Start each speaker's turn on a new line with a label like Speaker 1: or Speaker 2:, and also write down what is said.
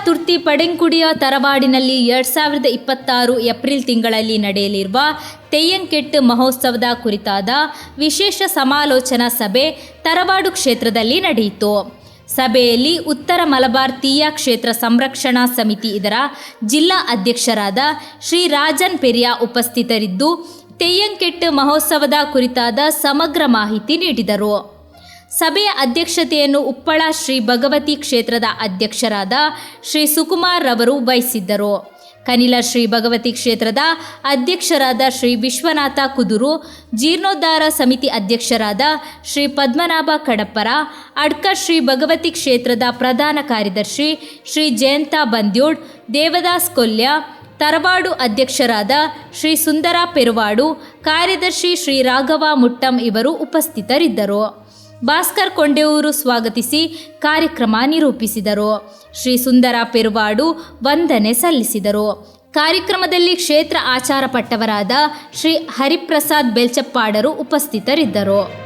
Speaker 1: Thuruthi ಪಡೆಂಕುಡಿಯ ತರವಾಡಿನಲ್ಲಿ 2026 April ತಿಂಗಳಲ್ಲಿ ನಡೆಯಲಿರುವ ತೆಯ್ಯಂಕೆಟ್ಟು ಮಹೋತ್ಸವದ ಕುರಿತಾದ ವಿಶೇಷ ಸಮಾಲೋಚನಾ ಸಭೆ ತರವಾಡು ಕ್ಷೇತ್ರದಲ್ಲಿ ನಡೆಯಿತು. ಸಭೆಯಲ್ಲಿ ಉತ್ತರ ಮಲಬಾರ್ ತೀಯ ಕ್ಷೇತ್ರ ಸಂರಕ್ಷಣಾ ಸಮಿತಿ ಇದರ ಜಿಲ್ಲಾ ಅಧ್ಯಕ್ಷರಾದ ಶ್ರೀ ರಾಜನ್ ಪೆರಿಯಾ ಉಪಸ್ಥಿತರಿದ್ದು ತೆಯ್ಯಂಕೆಟ್ಟು ಮಹೋತ್ಸವದ ಕುರಿತಾದ ಸಮಗ್ರ ಮಾಹಿತಿ ನೀಡಿದರು. ಸಭೆಯ ಅಧ್ಯಕ್ಷತೆಯನ್ನು ಉಪ್ಪಳ ಶ್ರೀ ಭಗವತಿ ಕ್ಷೇತ್ರದ ಅಧ್ಯಕ್ಷರಾದ ಶ್ರೀ ಸುಕುಮಾರ್ ರವರು ವಹಿಸಿದ್ದರು. ಕನಿಲ ಶ್ರೀ ಭಗವತಿ ಕ್ಷೇತ್ರದ ಅಧ್ಯಕ್ಷರಾದ ಶ್ರೀ ವಿಶ್ವನಾಥ ಕುದುರು, ಜೀರ್ಣೋದ್ಧಾರ ಸಮಿತಿ ಅಧ್ಯಕ್ಷರಾದ ಶ್ರೀ ಪದ್ಮನಾಭ ಕಡಪ್ಪರ, ಅಡ್ಕ ಶ್ರೀ ಭಗವತಿ ಕ್ಷೇತ್ರದ ಪ್ರಧಾನ ಕಾರ್ಯದರ್ಶಿ ಶ್ರೀ ಜಯಂತ ಬಂದ್ಯೋಡ್, ದೇವದಾಸ್ ಕೊಲ್ಯ, ತರವಾಡು ಅಧ್ಯಕ್ಷರಾದ ಶ್ರೀ ಸುಂದರ ಪೆರುವಾಡು, ಕಾರ್ಯದರ್ಶಿ ಶ್ರೀ ರಾಘವ ಮುಟ್ಟಂ ಇವರು ಉಪಸ್ಥಿತರಿದ್ದರು. ಭಾಸ್ಕರ್ ಕೊಂಡೆಯೂರು ಸ್ವಾಗತಿಸಿ ಕಾರ್ಯಕ್ರಮ ನಿರೂಪಿಸಿದರು. ಶ್ರೀ ಸುಂದರ ಪೆರುವಾಡು ವಂದನೆ ಸಲ್ಲಿಸಿದರು. ಕಾರ್ಯಕ್ರಮದಲ್ಲಿ ಕ್ಷೇತ್ರ ಆಚಾರ ಪಟ್ಟವರಾದ ಶ್ರೀ ಹರಿಪ್ರಸಾದ್ ಬೆಲ್ಚಪ್ಪಾಡರು ಉಪಸ್ಥಿತರಿದ್ದರು.